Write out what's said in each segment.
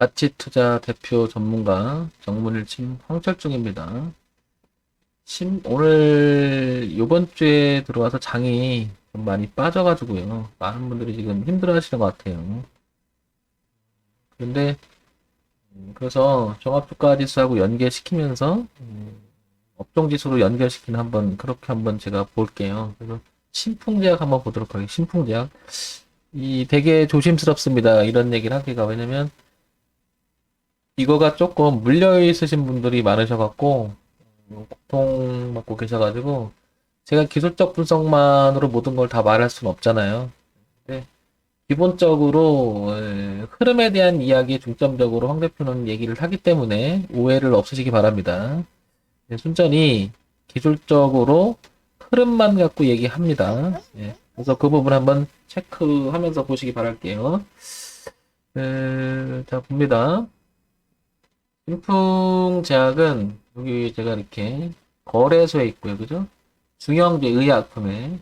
가치투자 대표 전문가 정문일침 황철중입니다. 오늘 요번 주에 들어와서 장이 좀 많이 빠져가지고요. 많은 분들이 지금 힘들어 하시는 것 같아요. 그런데 그래서 종합주가지수하고 연계시키면서 업종지수로 연결시키는 그렇게 한번 제가 볼게요. 그래서 신풍제약 한번 보도록 하겠습니다. 신풍제약. 이 되게 조심스럽습니다. 이런 얘기를 하기가. 왜냐면 이거가 조금 물려 있으신 분들이 많으셔갖고 고통받고 계셔가지고 제가 기술적 분석만으로 모든 걸 다 말할 수는 없잖아요. 근데 기본적으로 흐름에 대한 이야기에 중점적으로 황 대표는 얘기를 하기 때문에 오해를 없으시기 바랍니다. 순전히 기술적으로 흐름만 갖고 얘기합니다. 그래서 그 부분 한번 체크하면서 보시기 바랄게요. 자, 봅니다. 신풍제약은 여기 제가 이렇게 거래소에 있고요. 그죠? 중형제 의약품에.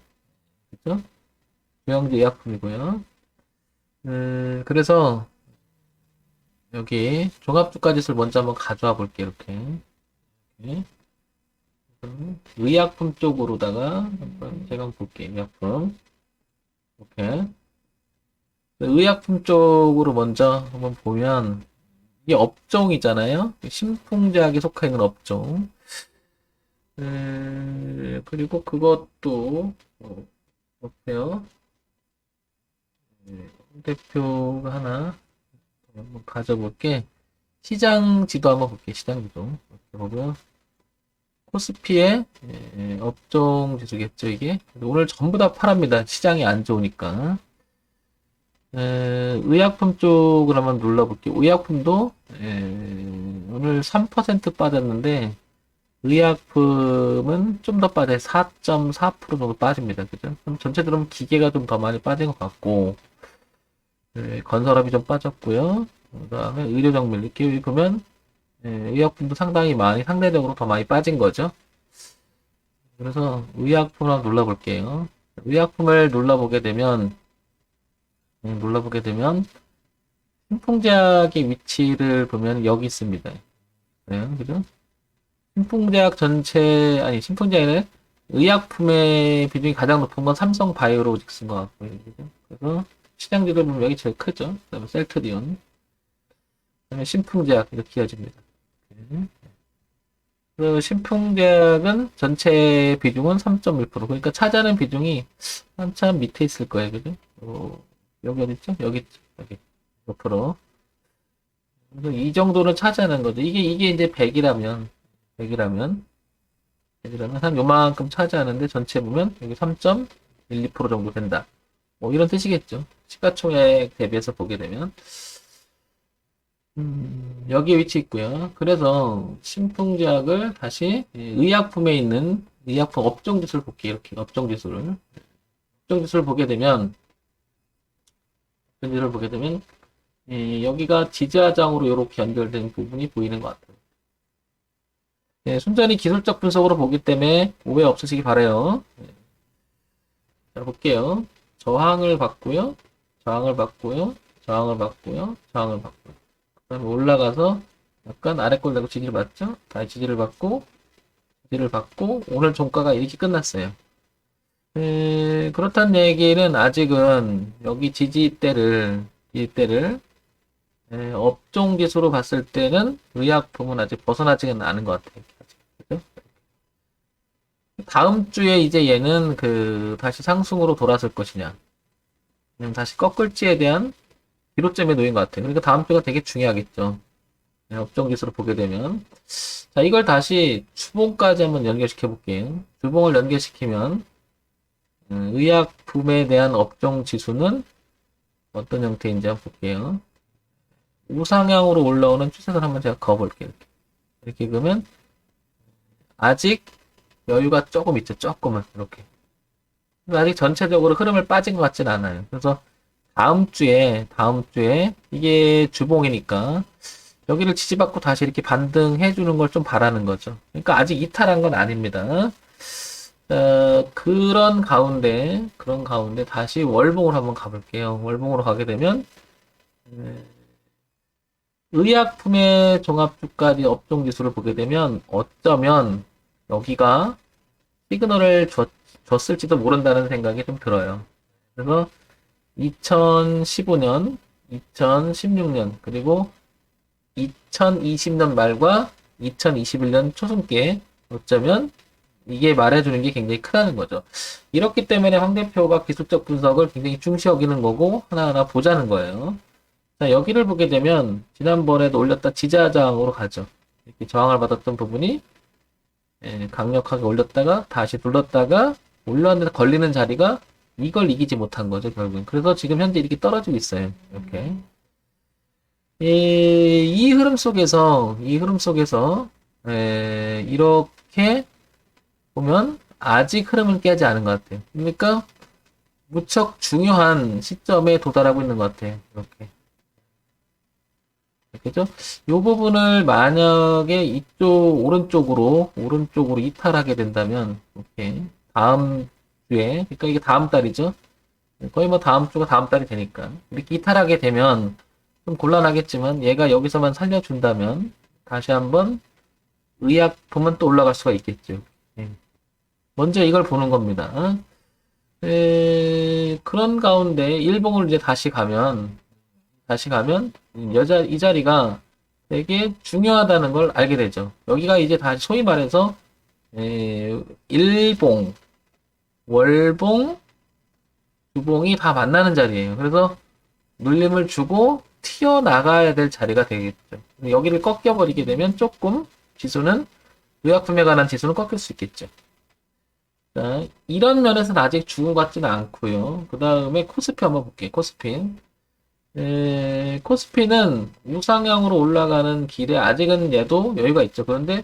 그죠? 중형제 의약품이고요. 그래서 여기 종합주가지수를 먼저 한번 가져와 볼게요. 이렇게. 의약품 쪽으로다가 한번 제가 한번 볼게요. 의약품. 이렇게. 의약품 쪽으로 먼저 한번 보면 이게 업종이잖아요. 신풍제약에 속해 있는 업종. 그리고 그것도 어때요? 대표가 하나 한번 가져볼게. 시장 지도 한번 볼게. 시장 지도. 이렇게 보면 코스피의 업종 지수겠죠, 이게. 오늘 전부 다 파랍니다. 시장이 안 좋으니까. 의약품 쪽을 한번 눌러볼게요. 의약품도 오늘 3% 빠졌는데 의약품은 좀 더 빠져요. 4.4% 정도 빠집니다. 그죠? 그럼 전체적으로 기계가 좀 더 많이 빠진 것 같고 건설업이 좀 빠졌고요. 그 다음에 의료정밀 이렇게 보면 의약품도 상당히 많이 상대적으로 더 많이 빠진 거죠. 그래서 의약품을 한번 눌러볼게요. 의약품을 눌러보게 되면 신풍제약의 위치를 보면 여기 있습니다. 네, 그죠? 신풍제약은 의약품의 비중이 가장 높은 건 삼성바이오로직스인 것 같고요. 그죠? 그래서 시장지를 보면 여기 제일 크죠. 그 다음에 셀트리온, 그 다음에 신풍제약 이렇게 이어집니다. 그 신풍제약은 전체 비중은 3.1%. 그러니까 차지하는 비중이 한참 밑에 있을 거예요. 그죠? 여기 어디 있죠? 여기 있죠. 여기. 5%. 그래서 이 정도는 차지하는 거죠. 이게 이제 100이라면 한 요만큼 차지하는데 전체 보면 여기 3.12% 정도 된다. 뭐 이런 뜻이겠죠. 시가총액 대비해서 보게 되면. 여기 위치 있고요. 그래서 신풍제약을 다시 의약품에 있는 의약품 업종지수를 볼게요. 이렇게 업종지수를 보게 되면 여기가 지지하장으로 이렇게 연결된 부분이 보이는 것 같아요. 순전히 기술적 분석으로 보기 때문에 오해 없으시기 바라요. 자, 볼게요. 저항을 받고요. 저항을 받고요. 저항을 받고요. 저항을 받고요. 그 다음에 올라가서 약간 아래 꼴 내고 지지를 받죠? 다시 지지를 받고 오늘 종가가 이렇게 끝났어요. 그렇다는 얘기는 아직은 여기 지지대를 업종 지수로 봤을 때는 의약품은 아직 벗어나지는 않은 것 같아요. 그죠? 다음 주에 이제 얘는 다시 상승으로 돌아설 것이냐, 다시 꺾을지에 대한 기로점에 놓인 것 같아요. 그러니까 다음 주가 되게 중요하겠죠. 업종 지수로 보게 되면. 자, 이걸 다시 주봉까지 한번 연결시켜 볼게요. 주봉을 연결시키면, 의약품에 대한 업종 지수는 어떤 형태인지 한번 볼게요. 우상향으로 올라오는 추세선 한번 제가 그어볼게요. 이렇게 그러면 아직 여유가 조금 있죠. 조금은 이렇게. 아직 전체적으로 흐름을 빠진 것 같진 않아요. 그래서 다음 주에 이게 주봉이니까 여기를 지지받고 다시 이렇게 반등해 주는 걸 좀 바라는 거죠. 그러니까 아직 이탈한 건 아닙니다. 그런 가운데 다시 월봉으로 한번 가볼게요. 월봉으로 가게 되면 의약품의 종합주가지 업종지수를 보게 되면 어쩌면 여기가 시그널을 줬을지도 모른다는 생각이 좀 들어요. 그래서 2015년, 2016년, 그리고 2020년 말과 2021년 초순께 어쩌면 이게 말해주는 게 굉장히 크다는 거죠. 이렇기 때문에 황 대표가 기술적 분석을 굉장히 중시 여기는 거고 하나하나 보자는 거예요. 자, 여기를 보게 되면 지난번에도 올렸다 지지하장으로 가죠. 이렇게 저항을 받았던 부분이 강력하게 올렸다가 다시 눌렀다가 올렸는데 걸리는 자리가 이걸 이기지 못한 거죠, 결국은. 그래서 지금 현재 이렇게 떨어지고 있어요. 이렇게. 이 흐름 속에서 이렇게 보면 아직 흐름을 깨지 않은 것 같아요. 그러니까 무척 중요한 시점에 도달하고 있는 것 같아요. 이렇게. 그죠? 이 부분을 만약에 이쪽 오른쪽으로 이탈하게 된다면 이렇게 다음 주에 그러니까 이게 다음 달이죠. 거의 뭐 다음 주가 다음 달이 되니까 이렇게 이탈하게 되면 좀 곤란하겠지만 얘가 여기서만 살려준다면 다시 한번 의약품은 또 올라갈 수가 있겠죠. 예. 먼저 이걸 보는 겁니다. 그런 가운데 일봉을 이제 다시 가면 이 자리가 되게 중요하다는 걸 알게 되죠. 여기가 이제 다시 소위 말해서 일봉, 월봉, 주봉이 다 만나는 자리예요. 그래서 눌림을 주고 튀어나가야 될 자리가 되겠죠. 여기를 꺾여버리게 되면 조금 지수는 의약품에 관한 지수는 꺾일 수 있겠죠. 자, 이런 면에서는 아직 죽은 것 같지는 않고요. 그 다음에 코스피 한번 볼게요. 코스피는 우상향으로 올라가는 길에 아직은 얘도 여유가 있죠. 그런데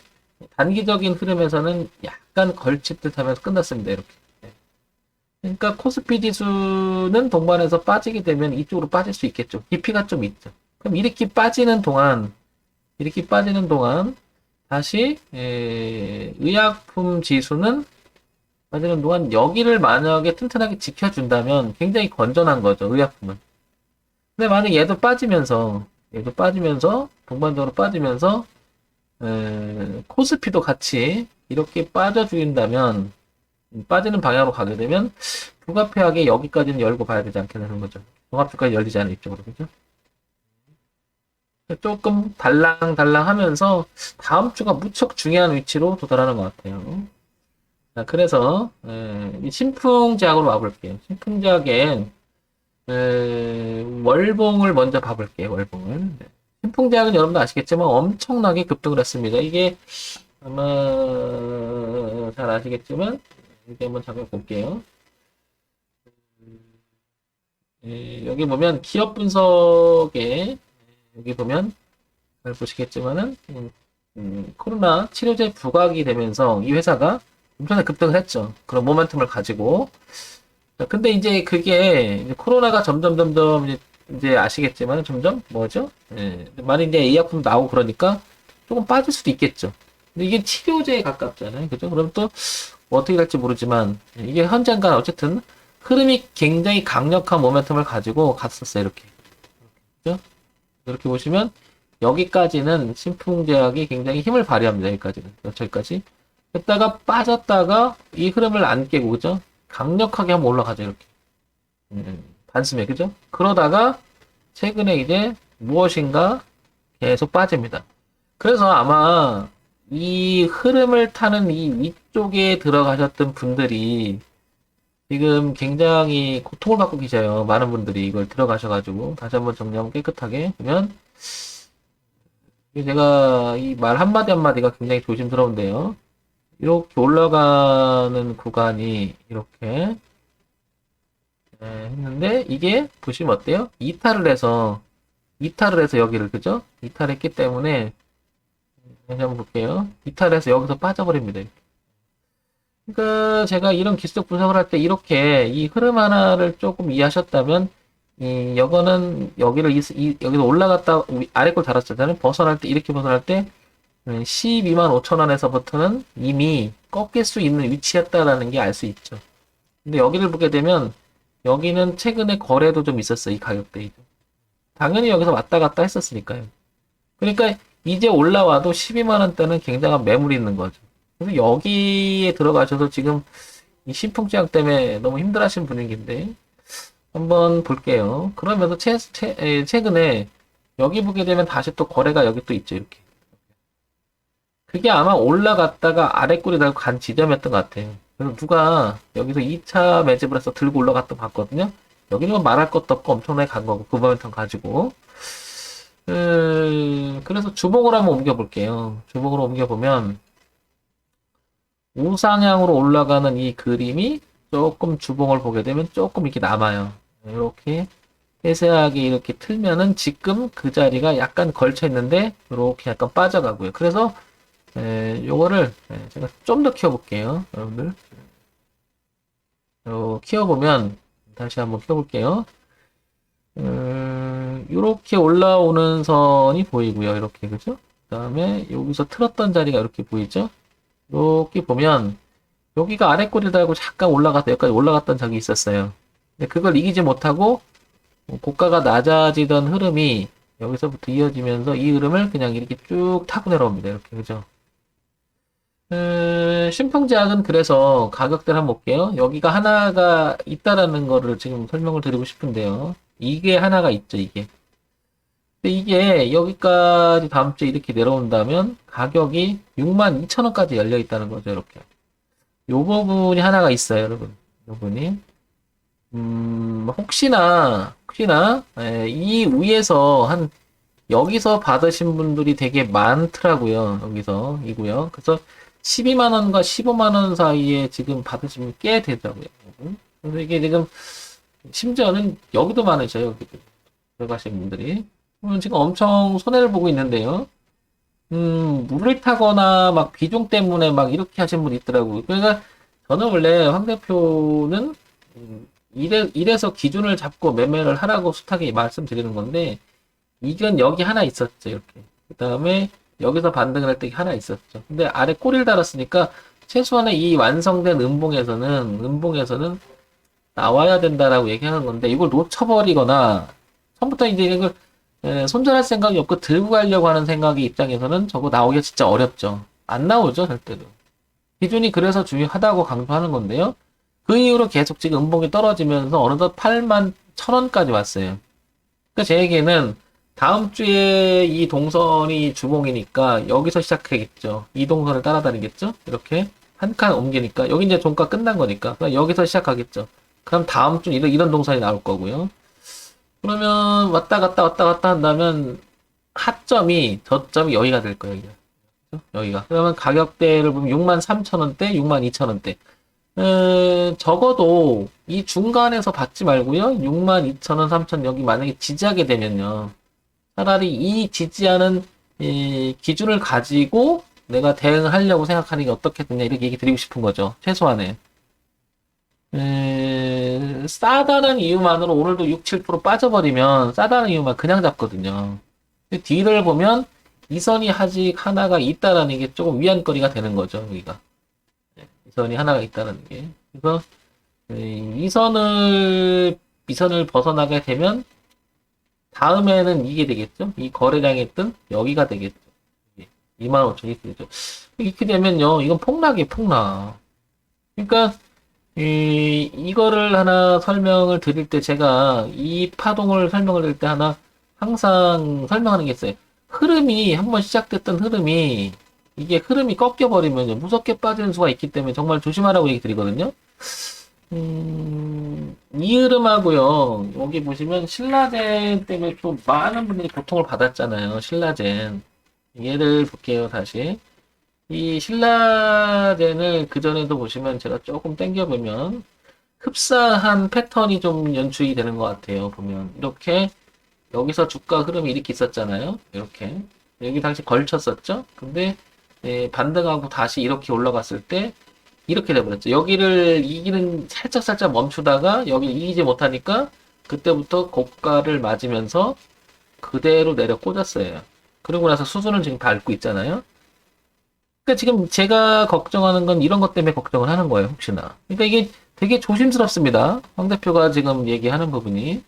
단기적인 흐름에서는 약간 걸칠 듯 하면서 끝났습니다. 이렇게. 그러니까 코스피 지수는 동반해서 빠지게 되면 이쪽으로 빠질 수 있겠죠. 깊이가 좀 있죠. 그럼 이렇게 빠지는 동안 다시 의약품 지수는 빠지는 동안 여기를 만약에 튼튼하게 지켜준다면 굉장히 건전한 거죠. 의약품은. 근데 만약 얘도 빠지면서 동반적으로 빠지면서 코스피도 같이 이렇게 빠져주인다면 빠지는 방향으로 가게 되면 불가피하게 여기까지는 열고 봐야 되지 않겠냐는 거죠. 종합주까지 열리지 않은 이쪽으로 그죠? 조금 달랑달랑 하면서 다음 주가 무척 중요한 위치로 도달하는 것 같아요. 자, 그래서 이 신풍제약으로 와볼게요. 신풍제약엔 월봉을 먼저 봐볼게요. 월봉을. 신풍제약은 여러분도 아시겠지만 엄청나게 급등을 했습니다. 이게 아마 잘 아시겠지만 여기 한번 잠깐 볼게요. 여기 보면 기업 분석에 여기 보면 잘 보시겠지만은 코로나 치료제 부각이 되면서 이 회사가 엄청나게 급등을 했죠. 그런 모멘텀을 가지고. 자, 근데 이제 그게 이제 코로나가 점점 이제 아시겠지만 점점 뭐죠? 많이 이제 의약품 나오고 그러니까 조금 빠질 수도 있겠죠. 근데 이게 치료제에 가깝잖아요. 그죠? 그럼 또 어떻게 될지 모르지만 이게 현재간 어쨌든 흐름이 굉장히 강력한 모멘텀을 가지고 갔었어요. 이렇게. 그죠? 이렇게 보시면 여기까지는 신풍제약이 굉장히 힘을 발휘합니다. 여기까지는. 저기까지. 했다가 빠졌다가 이 흐름을 안 깨고 그죠? 강력하게 한번 올라가죠. 이렇게. 단숨에 그죠? 그러다가 최근에 이제 무엇인가 계속 빠집니다. 그래서 아마 이 흐름을 타는 이 위쪽에 들어가셨던 분들이 지금 굉장히 고통을 받고 계셔요. 많은 분들이 이걸 들어가셔가지고 다시 한번 정리하면 깨끗하게 보면 제가 이 말 한마디 한마디가 굉장히 조심스러운데요. 이렇게 올라가는 구간이 이렇게 했는데 이게 보시면 어때요? 이탈을 해서 여기를 그죠? 이탈했기 때문에 다시 한번 볼게요. 이탈해서 여기서 빠져버립니다. 이렇게. 그러니까 제가 이런 기술적 분석을 할 때 이렇게 이 흐름 하나를 조금 이해하셨다면 이거는 여기서 올라갔다 아래 걸 달았잖아요. 벗어날 때 이렇게 벗어날 때 12만 5천 원에서부터는 이미 꺾일 수 있는 위치였다라는 게 알 수 있죠. 근데 여기를 보게 되면 여기는 최근에 거래도 좀 있었어요. 이 가격대에. 당연히 여기서 왔다 갔다 했었으니까요. 그러니까 이제 올라와도 12만 원대는 굉장한 매물이 있는 거죠. 그래서 여기에 들어가셔서 지금 이 신풍제약 때문에 너무 힘들어하시는 분위기인데 한번 볼게요. 그러면서 최근에 여기 보게 되면 다시 또 거래가 여기 또 있죠. 이렇게. 그게 아마 올라갔다가 아래 꼬리 달고 간 지점이었던 것 같아요. 그래서 누가 여기서 2차 매집을 해서 들고 올라갔던 거 봤거든요. 여기는 뭐 말할 것도 없고 엄청나게 간 거고 그 모멘텀 가지고 그래서 주봉으로 한번 옮겨볼게요. 주봉으로 옮겨보면 우상향으로 올라가는 이 그림이 조금 주봉을 보게 되면 조금 이렇게 남아요. 이렇게 세세하게 이렇게 틀면은 지금 그 자리가 약간 걸쳐 있는데 이렇게 약간 빠져가고요. 그래서 요거를 제가 좀 더 키워볼게요. 여러분들 키워보면 다시 한번 키워볼게요. 이렇게 올라오는 선이 보이고요. 이렇게 그죠? 그 다음에 여기서 틀었던 자리가 이렇게 보이죠? 이렇게 보면 여기가 아래 꼬리를 달고 잠깐 올라갔다 여기까지 올라갔던 적이 있었어요. 근데 그걸 이기지 못하고 고가가 낮아지던 흐름이 여기서부터 이어지면서 이 흐름을 그냥 이렇게 쭉 타고 내려옵니다. 이렇게 그죠? 신풍제약은 그래서 가격대를 한번 볼게요. 여기가 하나가 있다라는 거를 지금 설명을 드리고 싶은데요. 이게 하나가 있죠, 이게. 근데 이게 여기까지 다음 주에 이렇게 내려온다면 가격이 62,000원까지 열려 있다는 거죠, 이렇게. 요 부분이 하나가 있어요, 여러분. 요 부분이. 혹시나, 이 위에서 여기서 받으신 분들이 되게 많더라고요, 이고요. 그래서 12만원과 15만원 사이에 지금 받으시면 꽤 되더라고요, 여러분. 그래서 이게 지금, 심지어는 여기도 많으셔요, 여기도. 들어가신 분들이. 지금 엄청 손해를 보고 있는데요. 물을 타거나 막 비중 때문에 막 이렇게 하신 분이 있더라고요. 그러니까 저는 원래 황 대표는 이래서 기준을 잡고 매매를 하라고 숱하게 말씀드리는 건데 이건 여기 하나 있었죠. 이렇게. 그 다음에 여기서 반등을 할 때 하나 있었죠. 근데 아래 꼬리를 달았으니까 최소한의 이 완성된 음봉에서는 나와야 된다라고 얘기하는 건데 이걸 놓쳐버리거나 처음부터 이제 이걸 손절할 생각이 없고 들고 가려고 하는 생각의 입장에서는 저거 나오기가 진짜 어렵죠. 안 나오죠, 절대로. 기준이 그래서 중요하다고 강조하는 건데요. 그 이후로 계속 지금 음봉이 떨어지면서 어느덧 8만 1,000원까지 왔어요. 그러니까 제 얘기는 다음 주에 이 동선이 주봉이니까 여기서 시작하겠죠. 이 동선을 따라다니겠죠? 이렇게 한 칸 옮기니까 여기 이제 종가 끝난 거니까 그럼 여기서 시작하겠죠. 그럼 다음 주 이런 동선이 나올 거고요. 그러면 왔다 갔다 한다면 저점이 여기가 될 거예요. 여기가. 그러면 가격대를 보면 63,000원대, 62,000원대. 적어도 이 중간에서 받지 말고요. 62,000원, 3,000 여기 만약에 지지하게 되면요. 차라리 이 지지하는 이 기준을 가지고 내가 대응을 하려고 생각하는 게 어떻겠느냐 이렇게 얘기 드리고 싶은 거죠. 최소한에. 싸다는 이유만으로 오늘도 6, 7% 빠져버리면 싸다는 이유만 그냥 잡거든요. 근데 뒤를 보면 이 선이 아직 하나가 있다라는 게 조금 위안거리가 되는 거죠, 여기가. 이 선이 하나가 있다는 게. 그래서 이 선을 벗어나게 되면 다음에는 이게 되겠죠? 이 거래량이 있던 여기가 되겠죠. 25,000이 되죠. 이렇게 되면요, 이건 폭락이에요, 폭락. 그러니까 이거를 하나 설명을 드릴 때 제가 이 파동을 설명을 드릴 때 하나 항상 설명하는 게 있어요. 흐름이 한번 시작됐던 흐름이 이게 흐름이 꺾여버리면 무섭게 빠지는 수가 있기 때문에 정말 조심하라고 얘기 드리거든요. 이 흐름하고요. 여기 보시면 신라젠 때문에 좀 많은 분들이 고통을 받았잖아요. 신라젠. 얘를 볼게요, 다시. 이 신라젠을 그전에도 보시면 제가 조금 당겨보면 흡사한 패턴이 좀 연출이 되는 것 같아요. 보면 이렇게 여기서 주가 흐름이 이렇게 있었잖아요. 이렇게 여기 당시 걸쳤었죠. 근데 반등하고 다시 이렇게 올라갔을 때 이렇게 돼버렸죠. 여기를 이기는 살짝 멈추다가 여기 이기지 못하니까 그때부터 고가를 맞으면서 그대로 내려 꽂았어요. 그러고 나서 수준을 지금 밟고 있잖아요. 그러니까 지금 제가 걱정하는 건 이런 것 때문에 걱정을 하는 거예요, 혹시나. 그러니까 이게 되게 조심스럽습니다. 황 대표가 지금 얘기하는 부분이.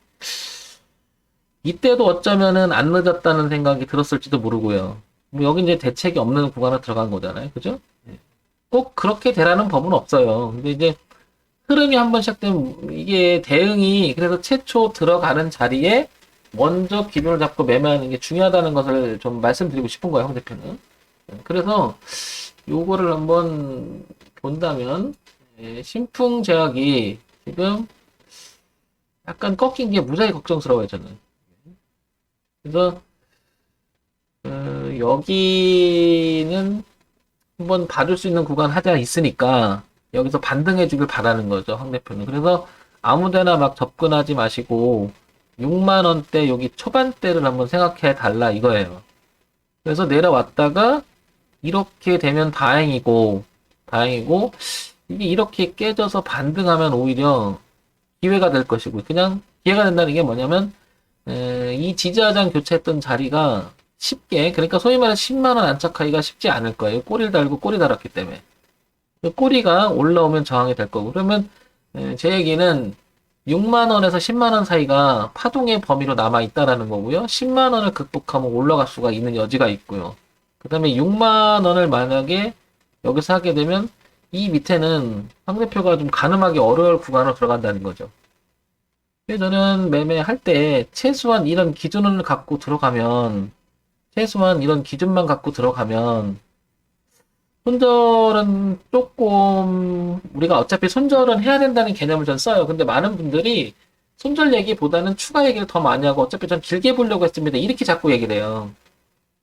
이때도 어쩌면은 안 늦었다는 생각이 들었을지도 모르고요. 뭐 여기 이제 대책이 없는 구간에 들어간 거잖아요. 그죠? 꼭 그렇게 되라는 법은 없어요. 근데 이제 흐름이 한번 시작되면 이게 대응이 그래서 최초 들어가는 자리에 먼저 기준을 잡고 매매하는 게 중요하다는 것을 좀 말씀드리고 싶은 거예요, 황 대표는. 그래서 요거를 한번 본다면 신풍제약이 지금 약간 꺾인 게 무지하게 걱정스러워요, 저는. 그래서 여기는 한번 봐줄 수 있는 구간 하자 있으니까 여기서 반등해 주길 바라는 거죠, 황 대표는. 그래서 아무데나 막 접근하지 마시고 6만 원대 여기 초반대를 한번 생각해 달라 이거예요. 그래서 내려왔다가 이렇게 되면 다행이고 이게 이렇게 깨져서 반등하면 오히려 기회가 될 것이고 그냥 기회가 된다는 게 뭐냐면 이 지지하장 교체했던 자리가 쉽게 그러니까 소위 말해 10만 원 안착하기가 쉽지 않을 거예요. 꼬리를 달고 꼬리 달았기 때문에 꼬리가 올라오면 저항이 될 거고 그러면 제 얘기는 6만 원에서 10만 원 사이가 파동의 범위로 남아 있다라는 거고요. 10만 원을 극복하면 올라갈 수가 있는 여지가 있고요. 그 다음에 6만 원을 만약에 여기서 하게 되면 이 밑에는 상대표가 좀 가늠하기 어려울 구간으로 들어간다는 거죠. 그래서 저는 매매할 때 최소한 이런 기준을 갖고 들어가면 최소한 이런 기준만 갖고 들어가면 손절은 조금 우리가 어차피 손절은 해야 된다는 개념을 전 써요. 근데 많은 분들이 손절 얘기보다는 추가 얘기를 더 많이 하고 어차피 전 길게 보려고 했습니다. 이렇게 자꾸 얘기를 해요.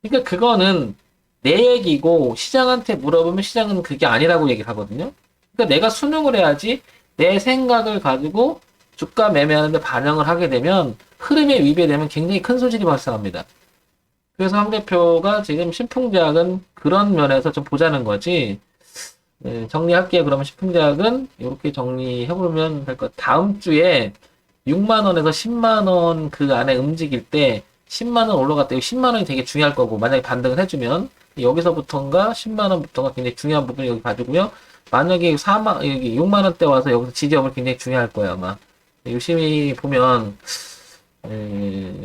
그러니까 그거는 내 얘기고 시장한테 물어보면 시장은 그게 아니라고 얘기를 하거든요. 그러니까 내가 수능을 해야지 내 생각을 가지고 주가 매매하는데 반영을 하게 되면 흐름에 위배되면 굉장히 큰 손실이 발생합니다. 그래서 황 대표가 지금 신풍제약은 그런 면에서 좀 보자는 거지. 정리할게요. 그러면 신풍제약은 이렇게 정리해보면 될 것. 다음 주에 6만 원에서 10만 원 그 안에 움직일 때 10만 원 올라갔다. 10만 원이 되게 중요할 거고 만약에 반등을 해주면 여기서부터인가 10만 원부터가 굉장히 중요한 부분이 여기 봐주고요. 만약에 4만 여기 6만 원대 와서 여기서 지지하면 굉장히 중요할 거예요 아마. 열심히 보면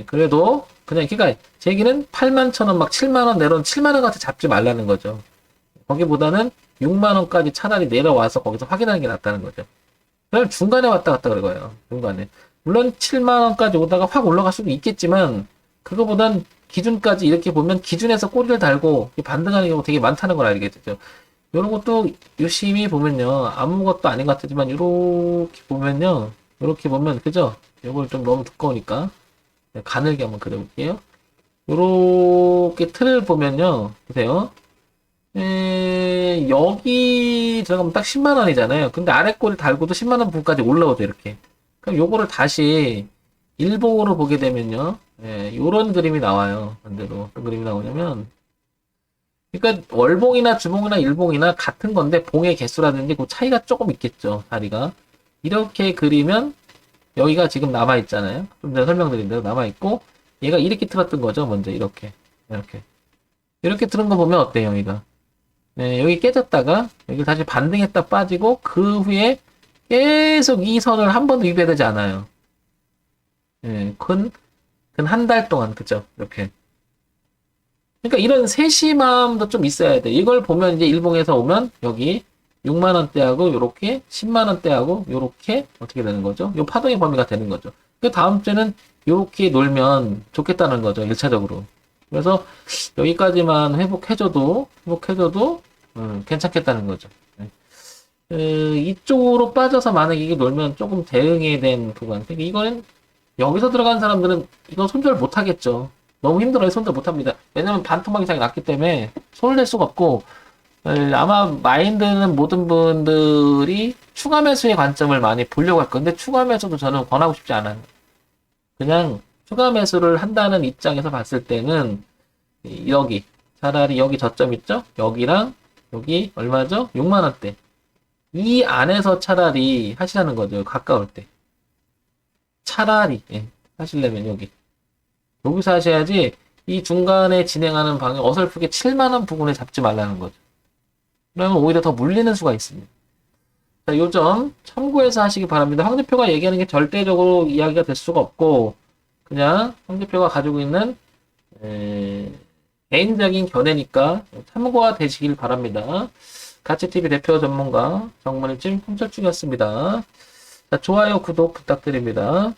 그래도 그냥 그러니까 제 얘기는 8만 천 원 막 7만 원 내려온 7만 원 같이 잡지 말라는 거죠. 거기보다는 6만 원까지 차라리 내려와서 거기서 확인하는 게 낫다는 거죠. 그럼 중간에 왔다 갔다 그럴 거예요. 중간에. 물론 7만 원까지 오다가 확 올라갈 수도 있겠지만 그거보단 기준까지 이렇게 보면 기준에서 꼬리를 달고 반등하는 경우 되게 많다는 걸 알게 되죠. 이런 것도 유심히 보면요. 아무것도 아닌 것 같지만 이렇게 보면요. 이렇게 보면 그죠? 이걸 좀 너무 두꺼우니까 가늘게 한번 그려볼게요. 요렇게 틀을 보면요. 보세요. 여기 들어가면 딱 10만 원이잖아요. 근데 아래 꼬리 달고도 10만 원 부분까지 올라오죠, 이렇게. 그럼 요거를 다시 일봉으로 보게 되면요. 요런 그림이 나와요. 반대로. 어떤 그림이 나오냐면, 그러니까 월봉이나 주봉이나 일봉이나 같은 건데, 봉의 개수라든지 그 차이가 조금 있겠죠, 다리가. 이렇게 그리면, 여기가 지금 남아있잖아요. 좀 전에 설명드린 대로 남아있고, 얘가 이렇게 틀었던 거죠, 먼저. 이렇게. 이렇게. 이렇게 틀은 거 보면 어때요, 여기가? 여기 깨졌다가, 여기 다시 반등했다 빠지고, 그 후에 계속 이 선을 한 번도 위배되지 않아요. 근 한 달 동안, 그죠? 이렇게. 그러니까 이런 세심함도 좀 있어야 돼. 이걸 보면 이제 일봉에서 오면, 여기 6만원대하고, 요렇게, 10만원대하고, 요렇게, 어떻게 되는 거죠? 요 파동의 범위가 되는 거죠. 그 다음 주는 요렇게 놀면 좋겠다는 거죠, 1차적으로. 그래서 여기까지만 회복해줘도 괜찮겠다는 거죠. 이쪽으로 빠져서 만약에 이게 놀면 조금 대응에 대한 부분. 그러니까 이거는 여기서 들어간 사람들은 이건 손절 못 하겠죠. 너무 힘들어요. 손절 못 합니다. 왜냐면 반토막 이상이 났기 때문에 손을 낼 수가 없고 아마 마인드는 모든 분들이 추가 매수의 관점을 많이 보려고 할 건데 추가 매수도 저는 권하고 싶지 않아요. 그냥 추가 매수를 한다는 입장에서 봤을 때는 여기 차라리 여기 저점 있죠? 여기랑 여기 얼마죠? 6만 원대. 이 안에서 차라리 하시라는 거죠. 가까울 때. 차라리 하시려면 여기서 하셔야지 이 중간에 진행하는 방향 어설프게 7만 원 부분에 잡지 말라는 거죠. 그러면 오히려 더 물리는 수가 있습니다. 자, 요점 참고해서 하시기 바랍니다. 황 대표가 얘기하는 게 절대적으로 이야기가 될 수가 없고 그냥 홍 대표가 가지고 있는 개인적인 견해니까 참고가 되시길 바랍니다. 가치TV 대표 전문가 정문일진 홍철중이었습니다. 자, 좋아요, 구독 부탁드립니다.